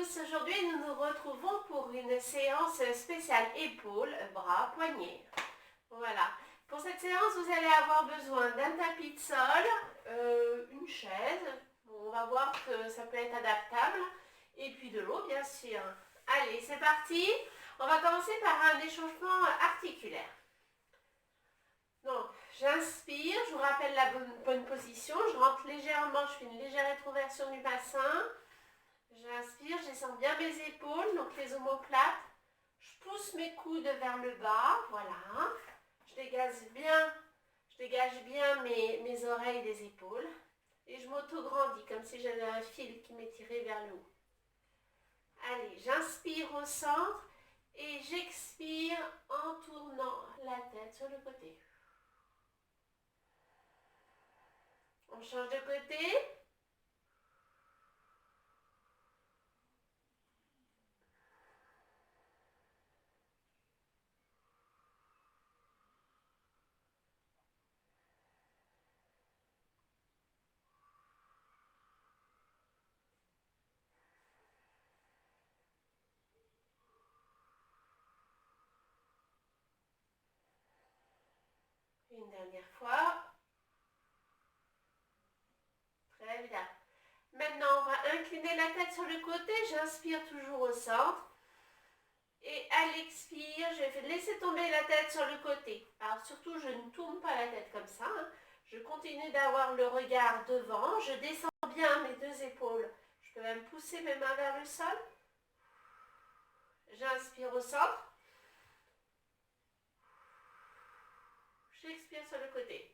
tous, aujourd'hui nous nous retrouvons pour une séance spéciale épaules, bras, poignets. Voilà, pour cette séance vous allez avoir besoin d'un tapis de sol, une chaise, on va voir que ça peut être adaptable, et puis de l'eau bien sûr. Allez, c'est parti, on va commencer par un échauffement articulaire. Donc, j'inspire, je vous rappelle la bonne position, je rentre légèrement, je fais une légère rétroversion du bassin. J'inspire, je descends bien mes épaules, donc les omoplates. Je pousse mes coudes vers le bas, voilà. Je dégage bien mes oreilles des épaules. Et je m'auto-grandis, comme si j'avais un fil qui m'étirait vers le haut. Allez, j'inspire au centre et j'expire en tournant la tête sur le côté. On change de côté. Une dernière fois. Très bien. Maintenant, on va incliner la tête sur le côté. J'inspire toujours au centre. Et à l'expire, je vais laisser tomber la tête sur le côté. Alors surtout, je ne tourne pas la tête comme ça. Je continue d'avoir le regard devant. Je descends bien mes deux épaules. Je peux même pousser mes mains vers le sol. J'inspire au centre. J'expire sur le côté.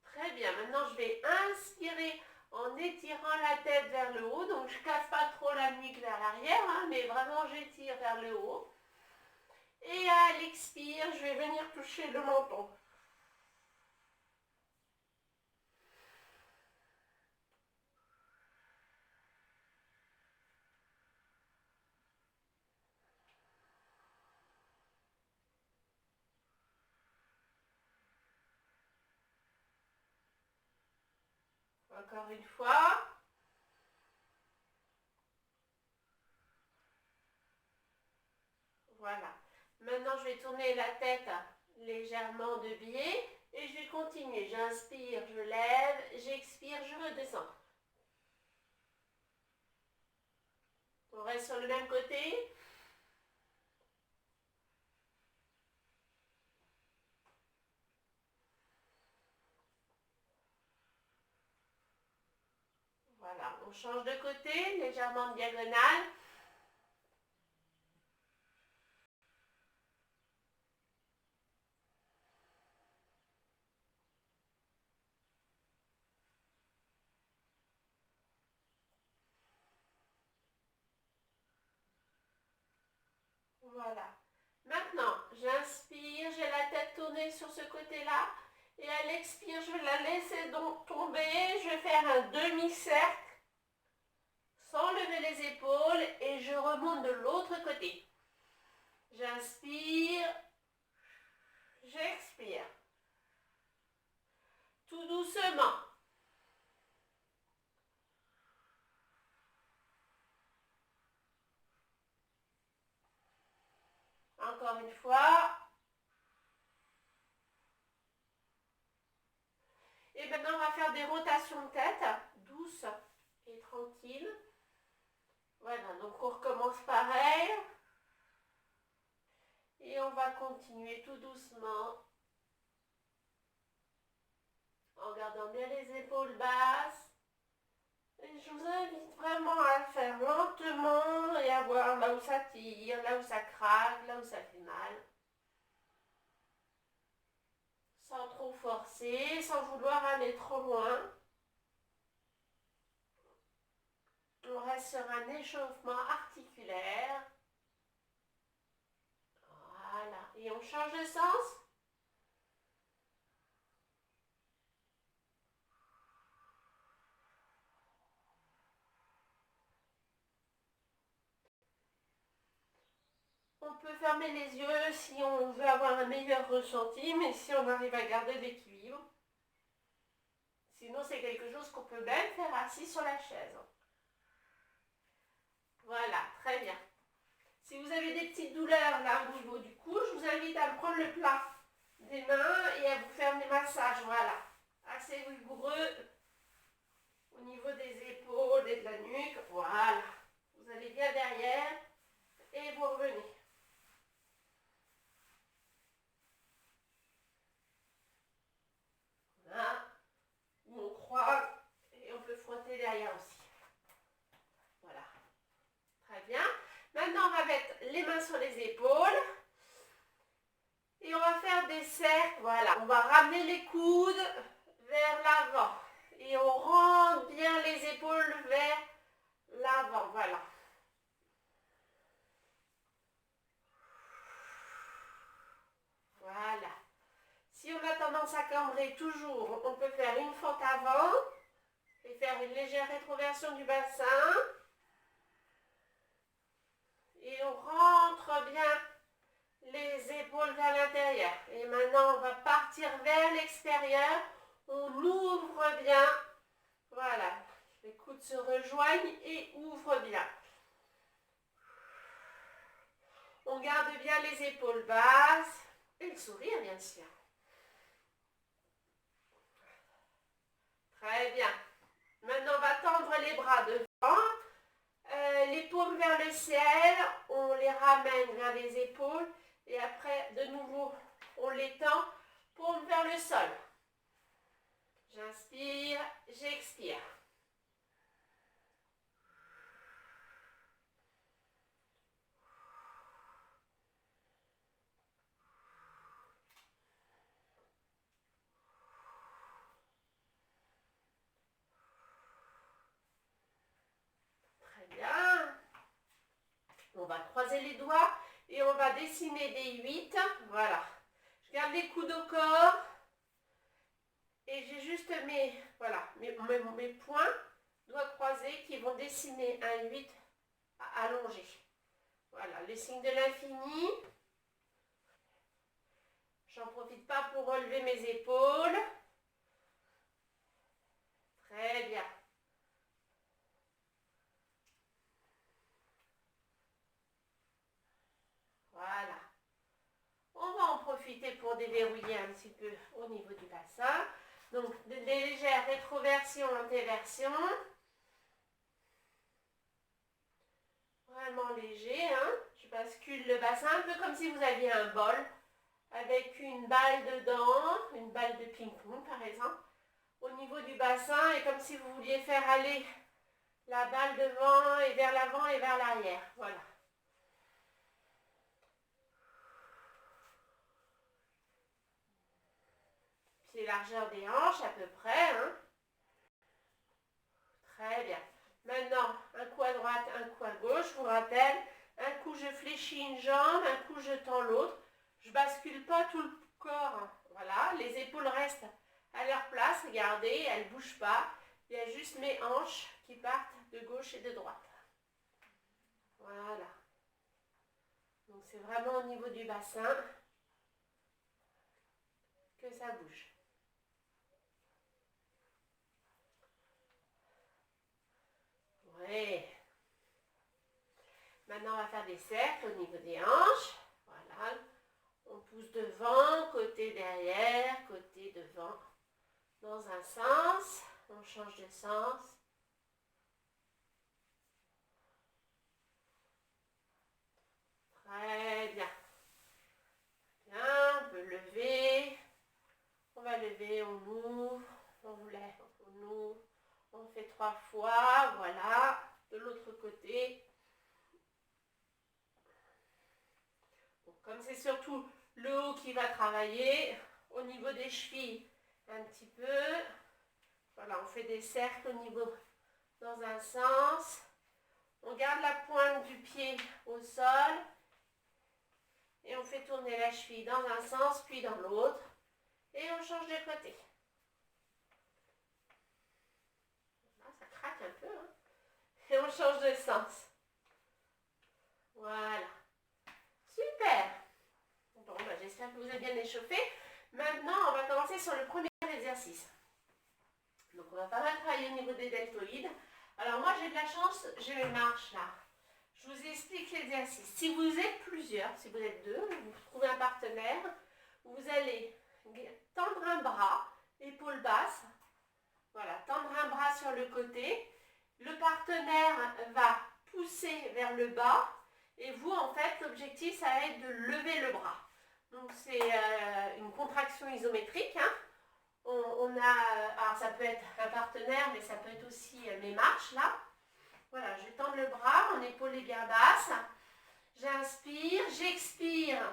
Très bien, maintenant je vais inspirer en étirant la tête vers le haut. Donc je ne casse pas trop la nuque vers l'arrière, mais vraiment j'étire vers le haut. Et à l'expire, je vais venir toucher le menton. Encore une fois. Voilà. Maintenant, je vais tourner la tête légèrement de biais et je vais continuer. J'inspire, je lève, j'expire, je redescends. On reste sur le même côté. Voilà, on change de côté, légèrement de diagonale. Voilà. Maintenant, j'inspire, j'ai la tête tournée sur ce côté-là. Et à l'expire, je vais la laisser donc tomber. Je vais faire un demi-cercle sans lever les épaules et je remonte de l'autre côté. J'inspire, j'expire. Tout doucement. Encore une fois. Et maintenant, on va faire des rotations de tête, douces et tranquilles. Voilà, donc on recommence pareil. Et on va continuer tout doucement. En gardant bien les épaules basses. Et je vous invite vraiment à le faire lentement et à voir là où ça tire, là où ça craque, là où ça fait mal. Sans trop forcer, sans vouloir aller trop loin. On reste sur un échauffement articulaire. Voilà. Et on change de sens. peut fermer les yeux si on veut avoir un meilleur ressenti, mais si on arrive à garder l'équilibre. Sinon, c'est quelque chose qu'on peut même faire assis sur la chaise. Voilà, très bien. Si vous avez des petites douleurs là au niveau du cou, je vous invite à prendre le plat des mains et à vous faire des massages, voilà. Assez rigoureux au niveau des épaules et de la nuque, voilà. Vous allez bien derrière et vous revenez. Voilà. Où on croise et on peut frotter derrière aussi. Voilà. Très bien. Maintenant, on va mettre les mains sur les épaules. Et on va faire des cercles, voilà. On va ramener les coudes vers l'avant. Et on rentre bien les épaules vers l'avant, voilà. Voilà. Si on a tendance à cambrer toujours, on peut faire une fente avant et faire une légère rétroversion du bassin. Et on rentre bien les épaules vers l'intérieur. Et maintenant, on va partir vers l'extérieur. On ouvre bien. Voilà. Les coudes se rejoignent et ouvrent bien. On garde bien les épaules basses et le sourire, bien sûr. Très bien. Maintenant, on va tendre les bras devant. Les paumes vers le ciel. On les ramène vers les épaules. Et après, de nouveau, on les tend. Paume vers le sol. J'inspire, j'expire. Très bien. On va croiser les doigts et on va dessiner des 8. Voilà. Je garde les coudes au corps. Et j'ai juste mes poings, doigts croisés, qui vont dessiner un 8 allongé. Voilà, les signes de l'infini. J'en profite pas pour relever mes épaules. Très bien. Voilà. On va en profiter pour déverrouiller un petit peu au niveau du bassin. Donc, des légères rétroversions, antéversions. Vraiment léger, hein. Je bascule le bassin un peu comme si vous aviez un bol avec une balle dedans, une balle de ping-pong par exemple, au niveau du bassin, et comme si vous vouliez faire aller la balle devant et vers l'avant et vers l'arrière. Voilà. Pied largeur des hanches à peu près, hein. Très bien. Maintenant, un coup à droite, un coup à gauche. Je vous rappelle, un coup je fléchis une jambe, un coup je tends l'autre. Je bascule pas tout le corps. Voilà, les épaules restent à leur place. Regardez, elles ne bougent pas. Il y a juste mes hanches qui partent de gauche et de droite. Voilà. Donc c'est vraiment au niveau du bassin que ça bouge. Oui. Maintenant, on va faire des cercles au niveau des hanches. Voilà. On pousse devant, côté derrière, côté devant. Dans un sens, on change de sens. Très bien. Bien, on peut lever. On va lever, on ouvre, on lève, on ouvre. On fait 3 fois, voilà. De l'autre côté. Donc, comme c'est surtout le haut qui va travailler, au niveau des chevilles, un petit peu. Voilà, on fait des cercles au niveau dans un sens. On garde la pointe du pied au sol. Et on fait tourner la cheville dans un sens, puis dans l'autre. Et on change de côté. Là, ça craque un peu. Hein. Et on change de sens. Voilà. Super. vous êtes bien échauffé. Maintenant, on va commencer sur le premier exercice. Donc, on va pas mal travailler au niveau des deltoïdes. Alors, moi, j'ai de la chance, j'ai mes marches là. Je vous explique l'exercice. Si vous êtes plusieurs, si vous êtes deux, vous trouvez un partenaire, vous allez tendre un bras, épaule basse. Voilà, tendre un bras sur le côté. Le partenaire va pousser vers le bas. Et vous, en fait, l'objectif, ça va être de lever le bras. Donc, c'est une contraction isométrique. Hein. Alors, ça peut être un partenaire, mais ça peut être aussi mes marches, là. Voilà, je tends le bras, mon épaule est bien basse. J'inspire, j'expire.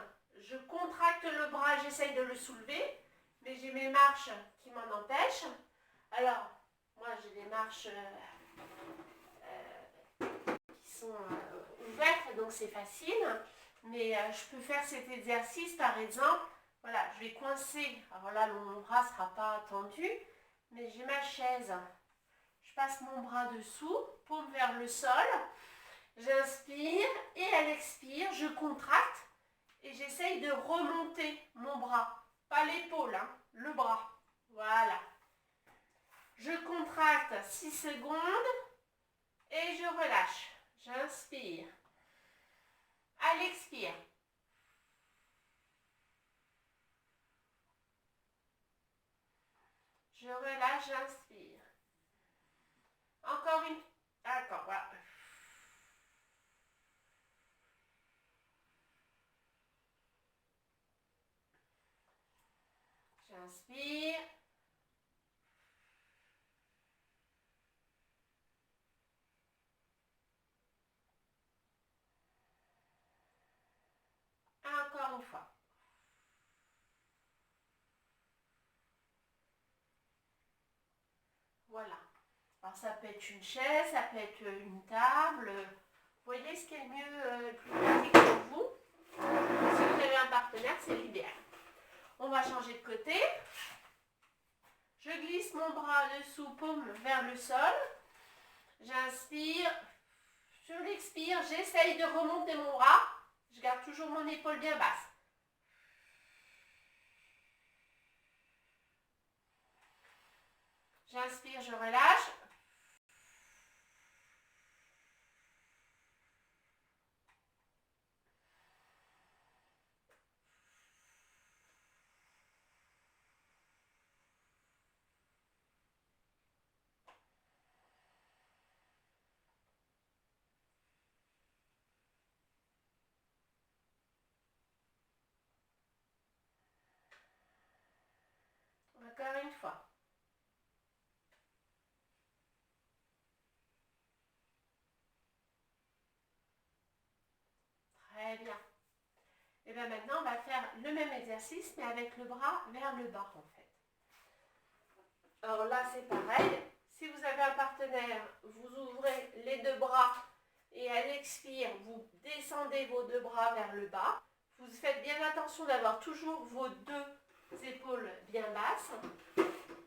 Je contracte le bras, j'essaye de le soulever. Mais j'ai mes marches qui m'en empêchent. Alors, moi, j'ai des marches qui sont ouvertes, donc c'est facile. Mais je peux faire cet exercice, par exemple. Voilà, je vais coincer. Alors là, mon bras ne sera pas tendu, mais j'ai ma chaise. Je passe mon bras dessous, paume vers le sol. J'inspire et à l'expire, je contracte et j'essaye de remonter mon bras. Pas l'épaule, hein, le bras. Voilà. Je contracte 6 secondes et je relâche. J'inspire. À l'expire. Je relâche, j'inspire. Encore une. D'accord, voilà. J'inspire. Encore une fois. Voilà. Alors ça peut être une chaise, ça peut être une table. Vous voyez ce qui est le mieux, le plus pratique pour vous. Si vous avez un partenaire, c'est l'idéal. On va changer de côté. Je glisse mon bras dessous, paume vers le sol. J'inspire. Je l'expire. J'essaye de remonter mon bras. Je garde toujours mon épaule bien basse. J'inspire, je relâche. Encore une fois. Très bien. Et bien maintenant, on va faire le même exercice, mais avec le bras vers le bas, en fait. Alors là, c'est pareil. Si vous avez un partenaire, vous ouvrez les deux bras et à l'expire, vous descendez vos deux bras vers le bas. Vous faites bien attention d'avoir toujours vos deux épaules bien basses.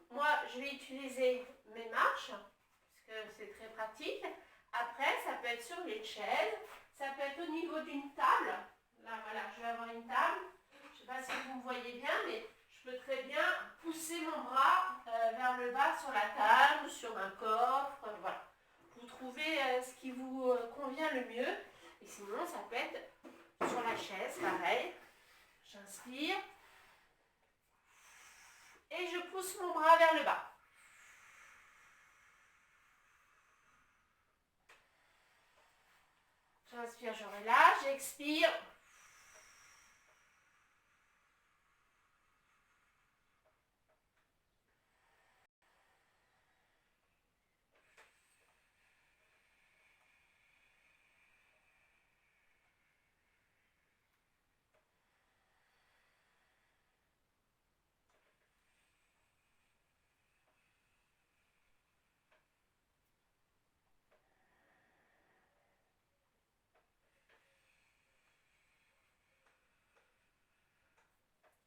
Moi, je vais utiliser mes marches, parce que c'est très pratique. Après, ça peut être sur les chaises, ça peut être au niveau d'une table. Là, voilà, je vais avoir une table. Je ne sais pas si vous me voyez bien, mais je peux très bien pousser mon bras vers le bas sur la table, sur un coffre, voilà. Vous trouvez ce qui vous convient le mieux. Et sinon, ça peut être sur la chaise, pareil. J'inspire. Et je pousse mon bras vers le bas. J'inspire, je relâche, j'expire.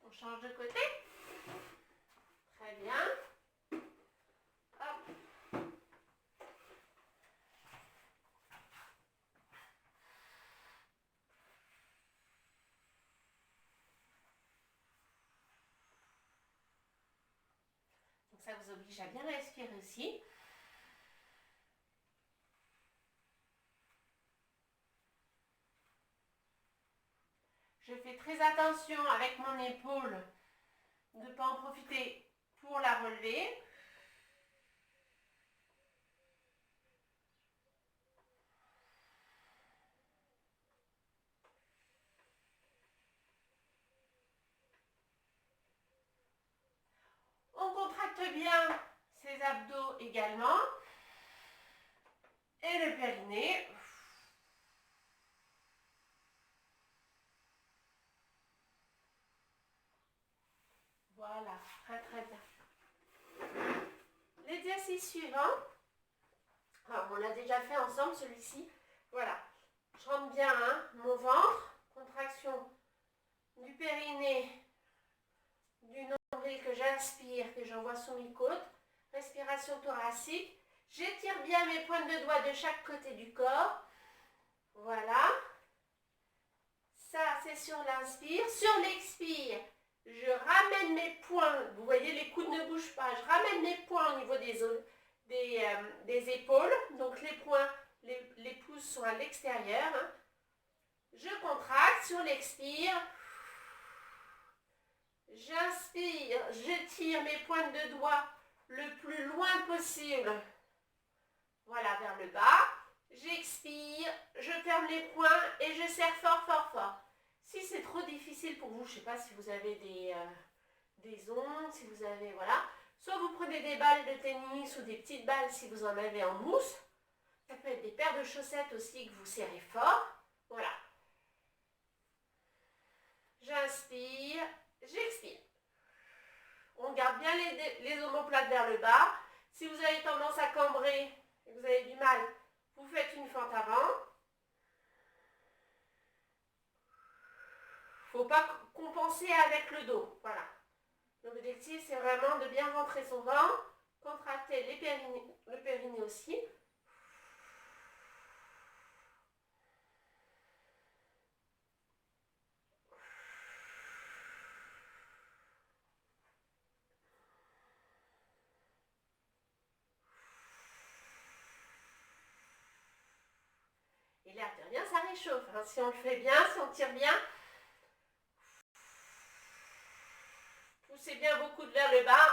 On change de côté. Très bien. Hop. ça vous oblige à bien respirer aussi. Je fais très attention avec mon épaule de ne pas en profiter pour la relever. On contracte bien ses abdos également. Et le périnée. Voilà, très très bien. L'exercice suivant, alors on l'a déjà fait ensemble celui-ci. Voilà, je rentre bien mon ventre, contraction du périnée, du nombril que j'inspire, que j'envoie sous mes côtes, respiration thoracique. J'étire bien mes pointes de doigts de chaque côté du corps. Voilà. Ça, c'est sur l'inspire. Sur l'expire, je ramène mes poings. Vous voyez, les coudes ne bougent pas. Je ramène mes poings au niveau des épaules. Donc, les poings, les pouces sont à l'extérieur. Je contracte sur l'expire. J'inspire, j'étire mes pointes de doigts le plus loin possible. Voilà, vers le bas. J'expire, je ferme les poings et je serre fort, fort, fort. Si c'est trop difficile pour vous, je ne sais pas si vous avez des ongles, si vous avez, voilà. Soit vous prenez des balles de tennis ou des petites balles si vous en avez en mousse. Ça peut être des paires de chaussettes aussi que vous serrez fort. Voilà. J'inspire, j'expire. On garde bien les omoplates vers le bas. Si vous avez tendance à cambrer et que vous avez du mal, vous faites une fente avant. Il ne faut pas compenser avec le dos. Voilà. L'objectif, c'est vraiment de bien rentrer son ventre, contracter le périnée aussi. Et l'air de rien, ça réchauffe. Si on le fait bien, si on tire bien, poussez bien vos coudes vers le bas.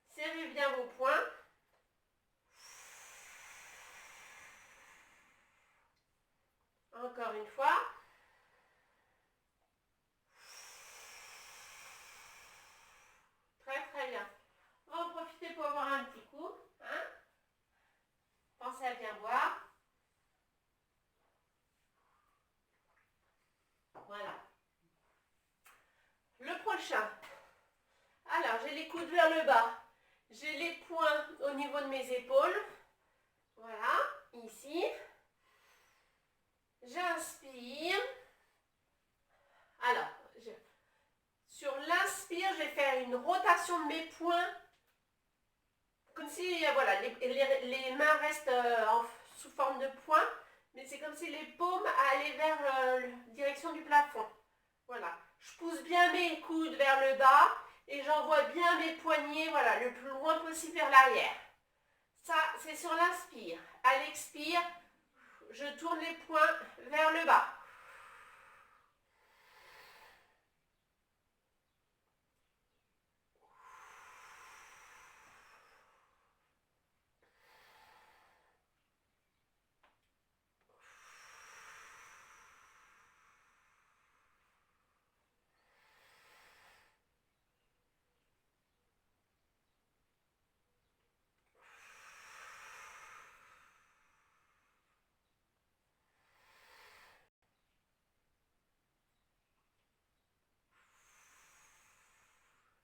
Serrez bien vos poings. Encore une fois. Très très bien. On va en profiter pour avoir un petit coup. Pensez à bien boire. Voilà. Le prochain. Alors, j'ai les coudes vers le bas. J'ai les poings au niveau de mes épaules. Voilà, ici. J'inspire. Alors, sur l'inspire, je vais faire une rotation de mes poings. Comme si, voilà, les mains restent sous forme de poings. Mais c'est comme si les paumes allaient vers la direction du plafond. Voilà. Je pousse bien mes coudes vers le bas. Et j'envoie bien mes poignets, voilà, le plus loin possible vers l'arrière. Ça, c'est sur l'inspire. À l'expire, je tourne les poings vers le bas.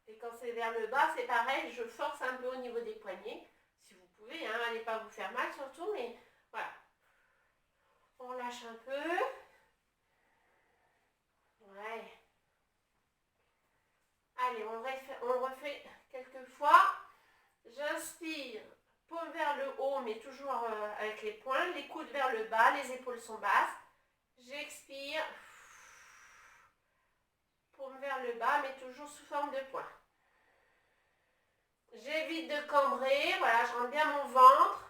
Et quand c'est vers le bas, c'est pareil, je force un peu au niveau des poignets. Si vous pouvez, allez pas vous faire mal surtout, mais voilà. On lâche un peu. Ouais. Allez, on le refait quelques fois. J'inspire, paume vers le haut, mais toujours avec les poings, les coudes vers le bas, les épaules sont basses. J'expire, paume vers le bas, mais toujours sous forme de poing. J'évite de cambrer, voilà, je rentre bien mon ventre.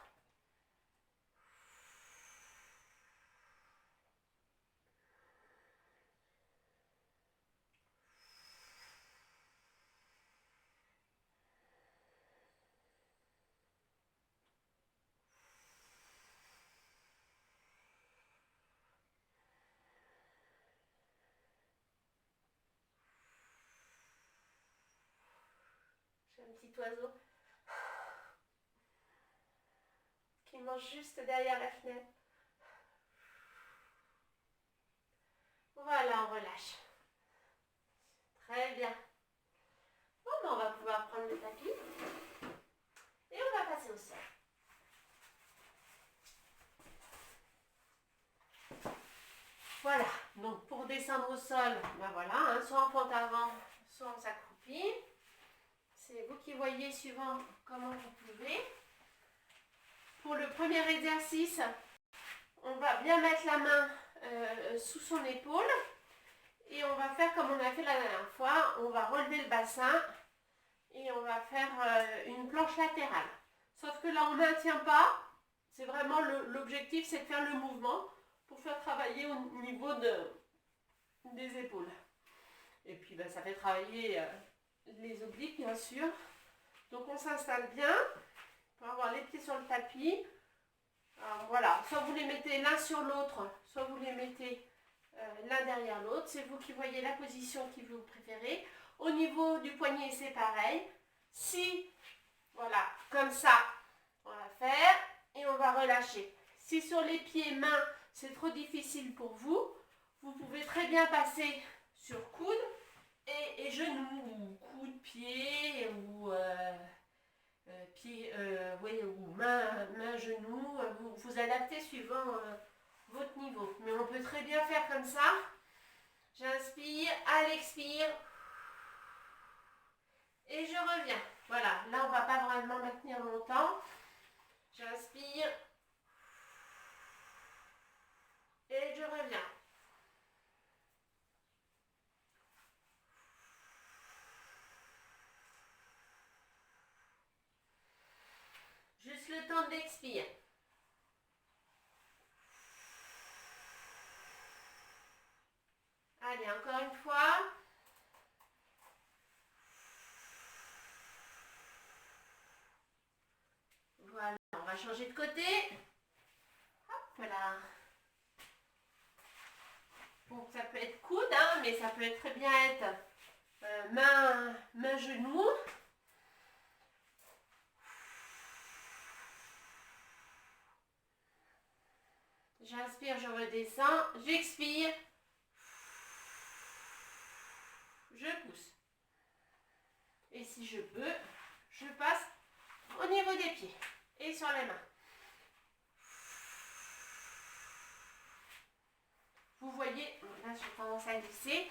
J'ai un petit oiseau qui mange juste derrière la fenêtre. Voilà, on relâche. Très bien. Bon, ben on va pouvoir prendre le tapis et on va passer au sol. Voilà, donc pour descendre au sol, ben voilà, hein, soit on pente avant, soit on s'accroupit. C'est vous qui voyez suivant comment vous pouvez. Pour le premier exercice, on va bien mettre la main sous son épaule et on va faire comme on a fait la dernière fois. On va relever le bassin et on va faire une planche latérale. Sauf que là, on ne maintient pas. C'est vraiment l'objectif, c'est de faire le mouvement pour faire travailler au niveau des épaules. Et puis, ben, ça fait travailler les obliques, bien sûr. Donc, on s'installe bien pour avoir les pieds sur le tapis. Alors, voilà, soit vous les mettez l'un sur l'autre, soit vous les mettez l'un derrière l'autre. C'est vous qui voyez la position que vous préférez. Au niveau du poignet, c'est pareil. Si, voilà, comme ça, on va faire et on va relâcher. Si sur les pieds, mains, c'est trop difficile pour vous, vous pouvez très bien passer sur coude et genoux, ou coude, pied, ou pied, oui, ou main, genou. Vous adaptez suivant votre niveau. Mais on peut très bien faire comme ça. J'inspire, à l'expire. Et je reviens. Voilà, là on ne va pas vraiment maintenir longtemps. J'inspire. Et je reviens. Juste le temps d'expire. Allez, encore une fois. Voilà, on va changer de côté. Hop, voilà. Bon, ça peut être coude, hein, mais ça peut très bien être main, genou. J'inspire, je redescends. J'expire. Je pousse. Et si je peux, je passe au niveau des pieds et sur les mains. Vous voyez, là j'ai tendance à glisser,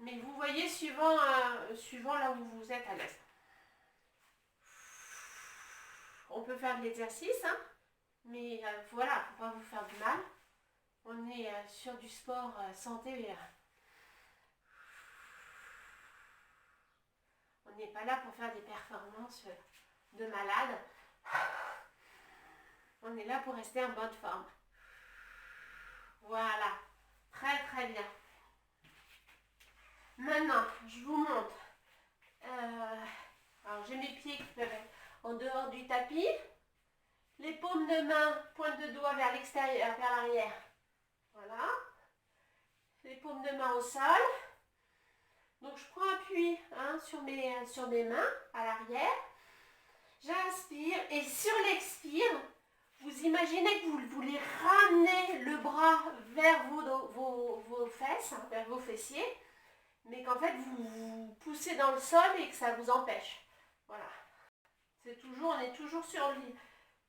mais vous voyez suivant là où vous êtes à l'aise. On peut faire de l'exercice, hein, mais voilà, pour ne pas vous faire du mal. On est sur du sport santé. On n'est pas là pour faire des performances de malade. On est là pour rester en bonne forme. Voilà. Très très bien. Maintenant, je vous montre. Alors j'ai mes pieds qui peuvent être en dehors du tapis. Les paumes de main, pointe de doigt vers l'extérieur, vers l'arrière. Voilà. Les paumes de main au sol. Donc je prends appui sur mes mains à l'arrière. J'inspire et sur l'expire, vous imaginez que vous voulez ramener le bras vers vos fesses, vers vos fessiers, mais qu'en fait vous poussez dans le sol et que ça vous empêche. Voilà. On est toujours sur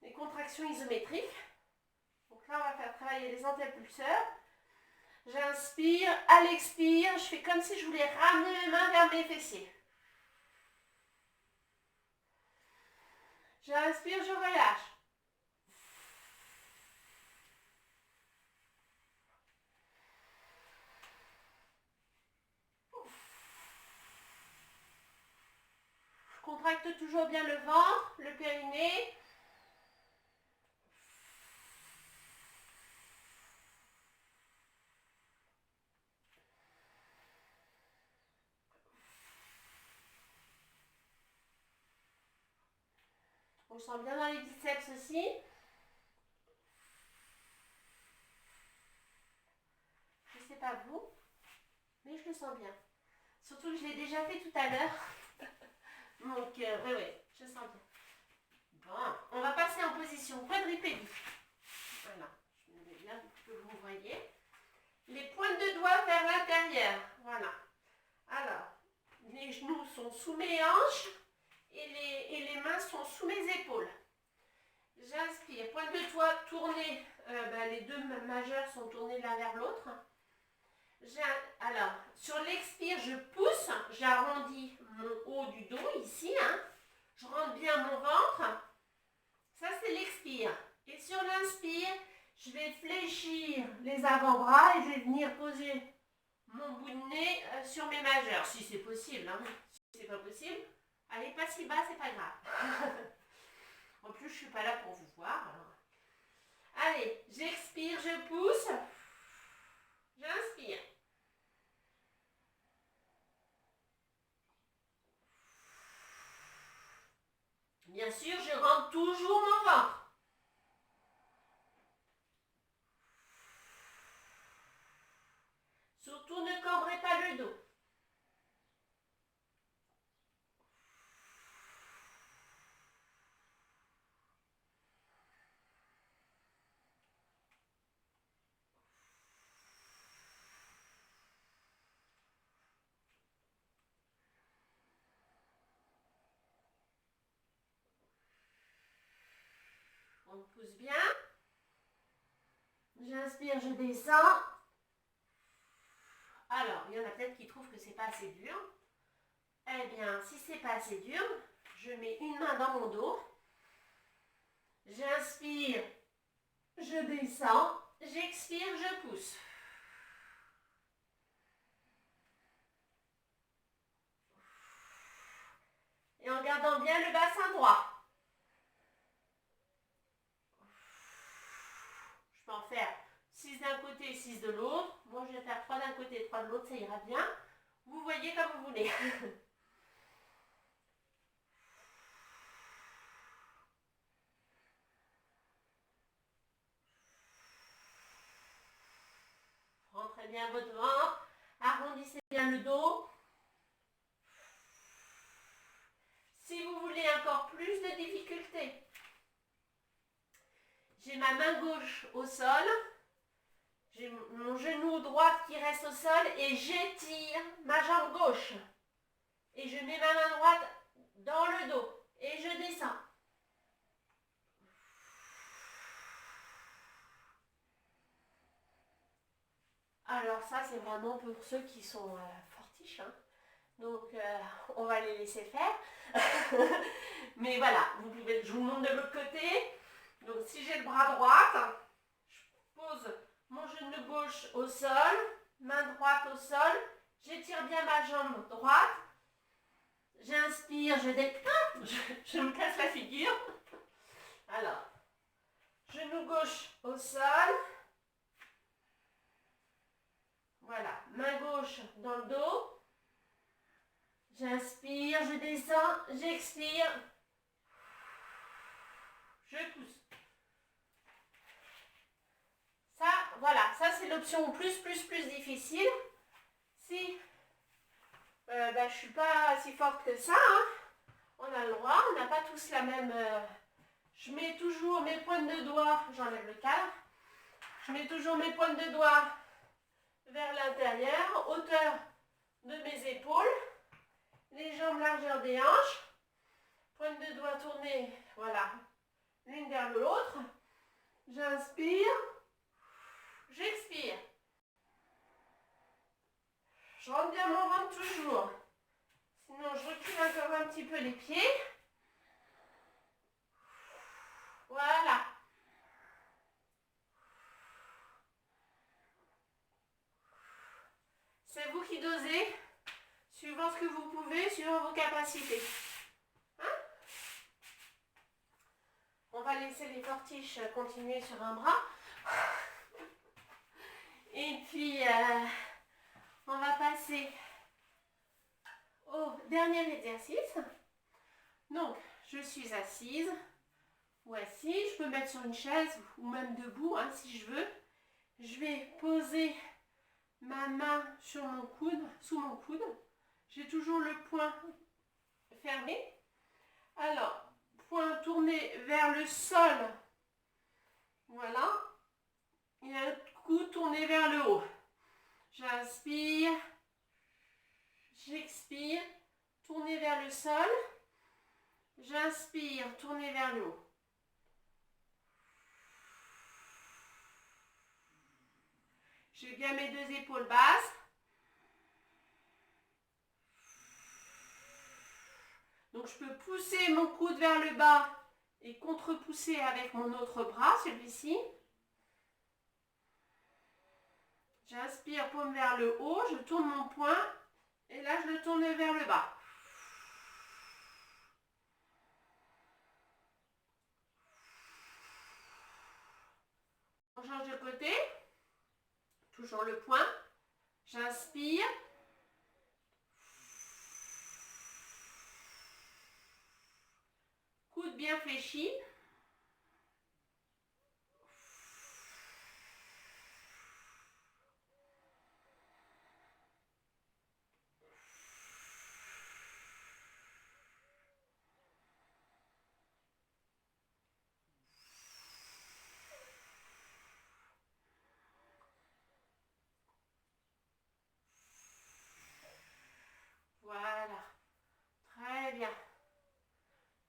les contractions isométriques. Donc là, on va faire travailler les antépulseurs. J'inspire, à l'expire, je fais comme si je voulais ramener mes mains vers mes fessiers. J'inspire, je relâche. contracte toujours bien le ventre, le périnée. On sent bien dans les biceps aussi. Je ne sais pas vous, mais je le sens bien. Surtout que je l'ai déjà fait tout à l'heure. Donc, oui, je sens bien. Bon, on va passer en position quadripédie. Voilà, je me mets bien pour que vous voyez. Les pointes de doigts vers l'intérieur. Voilà. Alors, les genoux sont sous mes hanches et les mains sont sous mes épaules. J'inspire. Pointe de doigts tournée. Les deux majeurs sont tournés l'un vers l'autre. Alors, sur l'expire, je pousse. J'arrondis mon haut du dos ici. Je rentre bien mon ventre. Ça, c'est l'expire. Et sur l'inspire, je vais fléchir les avant-bras et je vais venir poser mon bout de nez sur mes majeurs. Si c'est possible. Si c'est pas possible, allez, pas si bas, c'est pas grave. En plus, je suis pas là pour vous voir. Alors. Allez, j'expire, je pousse. J'inspire. Bien sûr, je rentre toujours mon ventre. Surtout, ne cambrez pas le dos. On pousse bien. J'inspire, je descends. Alors, il y en a peut-être qui trouvent que c'est pas assez dur. Eh bien, si c'est pas assez dur, je mets une main dans mon dos. J'inspire, je descends. J'expire, je pousse. Et en gardant bien le bassin droit. Je peux en faire 6 d'un côté, 6 de l'autre. Moi, je vais faire 3 d'un côté, 3 de l'autre, ça ira bien. Vous voyez comme vous voulez. Rentrez bien votre ventre. Arrondissez bien le dos. Si vous voulez encore plus de difficulté, j'ai ma main gauche au sol. J'ai mon genou droit qui reste au sol et j'étire ma jambe gauche. Et je mets ma main droite dans le dos et je descends. Alors ça, c'est vraiment pour ceux qui sont fortiches. Donc, on va les laisser faire. Mais voilà, je vous montre de l'autre côté. Donc, si j'ai le bras droit, je pose mon genou gauche au sol, main droite au sol. J'étire bien ma jambe droite. J'inspire, je me casse la figure. Alors, genou gauche au sol. Voilà, main gauche dans le dos. J'inspire, je descends, j'expire. Je pousse. Ça, voilà, ça c'est l'option plus difficile. Si je ne suis pas si forte que ça, on a le droit, on n'a pas tous la même... je mets toujours mes pointes de doigts, j'enlève le cadre. Je mets toujours mes pointes de doigts vers l'intérieur, hauteur de mes épaules, les jambes largeur des hanches, pointe de doigts tournée, voilà, l'une vers l'autre. J'inspire, j'expire. Je rentre bien mon ventre toujours. Sinon, je recule encore un petit peu les pieds. Voilà. C'est vous qui dosez, suivant ce que vous pouvez, suivant vos capacités. Hein? on va laisser les fortiches continuer sur un bras. Et puis, on va passer au dernier exercice. Donc, je suis assise ou assis. Je peux me mettre sur une chaise ou même debout hein, si je veux. Je vais poser ma main sur mon coude, sous mon coude. J'ai toujours le poing fermé. Alors, poing tourné vers le sol. Voilà. Et un coude tourné vers le haut. J'inspire. J'expire. Tourner vers le sol. J'inspire. Tourner vers le haut. Je garde mes deux épaules basses. Donc je peux pousser mon coude vers le bas et contre-pousser avec mon autre bras, celui-ci. J'inspire, paume vers le haut, je tourne mon poing et là je le tourne vers le bas. On change de côté. Toujours le poing. J'inspire. Coude bien fléchi. Voilà. Très bien.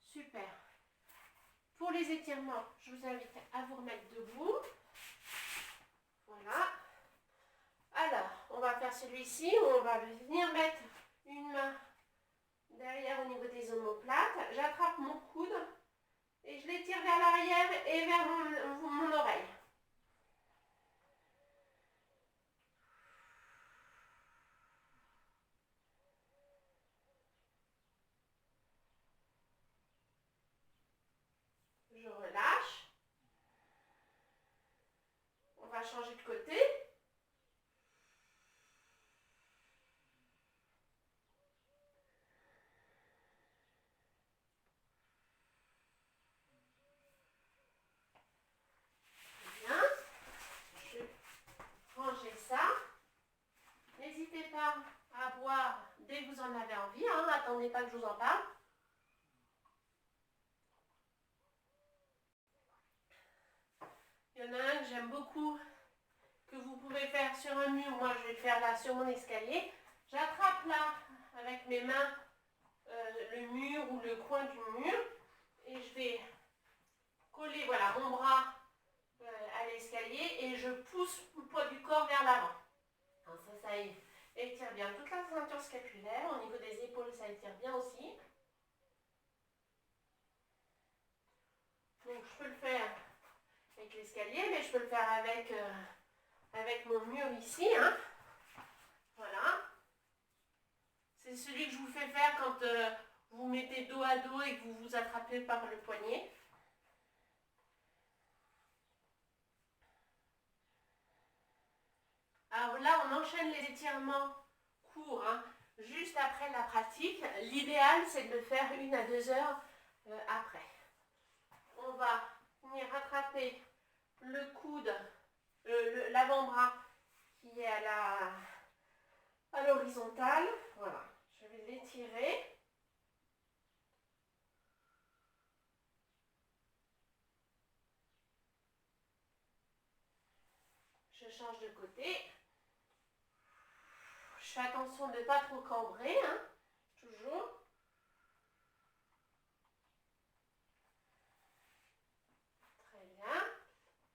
Super. Pour les étirements, je vous invite à vous remettre debout. Voilà. Alors, on va faire celui-ci. On va venir mettre une main derrière au niveau des omoplates. J'attrape mon coude et je l'étire vers l'arrière et vers mon oreille. Je relâche. On va changer de côté. Bien. Je vais ranger ça. N'hésitez pas à boire dès que vous en avez envie. Hein. N'attendez pas que je vous en parle. Il y en a un que j'aime beaucoup, que vous pouvez faire sur un mur. Moi, je vais le faire là sur mon escalier. J'attrape là, avec mes mains, le mur ou le coin du mur. Et je vais coller voilà, mon bras à l'escalier et je pousse le poids du corps vers l'avant. Ça étire bien toute la ceinture scapulaire. Au niveau des épaules, ça étire bien aussi. Donc, je peux le faire avec l'escalier, mais je peux le faire avec mon mur ici. Hein. Voilà. C'est celui que je vous fais faire quand vous mettez dos à dos et que vous vous attrapez par le poignet. Alors là, on enchaîne les étirements courts, hein, juste après la pratique. L'idéal, c'est de le faire 1 à 2 heures après. On va venir rattraper le coude, l'avant-bras qui est à l'horizontale. Voilà, je vais l'étirer. Je change de côté. Je fais attention de ne pas trop cambrer, hein, toujours. Très bien.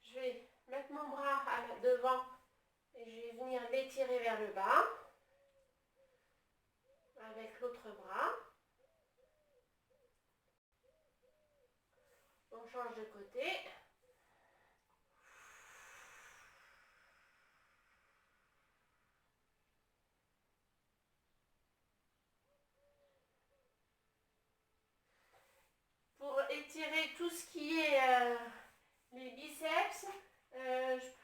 Je vais mettre mon bras devant et je vais venir l'étirer vers le bas avec l'autre bras. On change de côté. Pour étirer étirer tout ce qui est les biceps.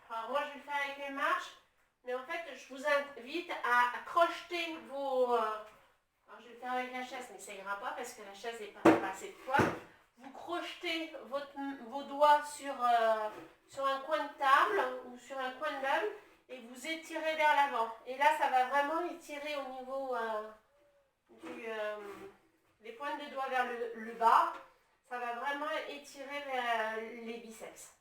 Alors moi je vais le faire avec les marches, mais en fait je vous invite à crocheter vos... alors je vais le faire avec la chaise, mais ça ira pas parce que la chaise n'est pas assez de poids. Vous crochetez vos doigts sur un coin de table ou sur un coin de meuble et vous étirez vers l'avant. Et là ça va vraiment étirer au niveau les pointes de doigts vers le bas. Ça va vraiment étirer vers les biceps.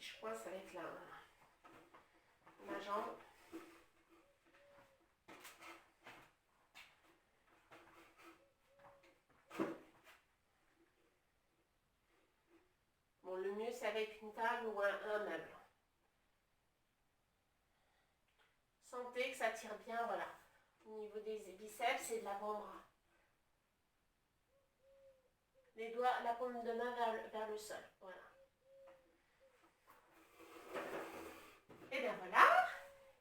Si je coince avec ma jambe. Bon, le mieux c'est avec une table ou un meuble. Sentez que ça tire bien, voilà, au niveau des biceps et de l'avant-bras. Les doigts, la paume de main vers le sol, voilà. Et bien voilà,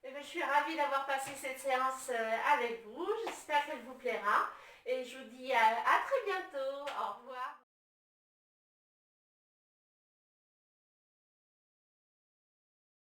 et bien, je suis ravie d'avoir passé cette séance avec vous, j'espère qu'elle vous plaira et je vous dis à très bientôt, au revoir.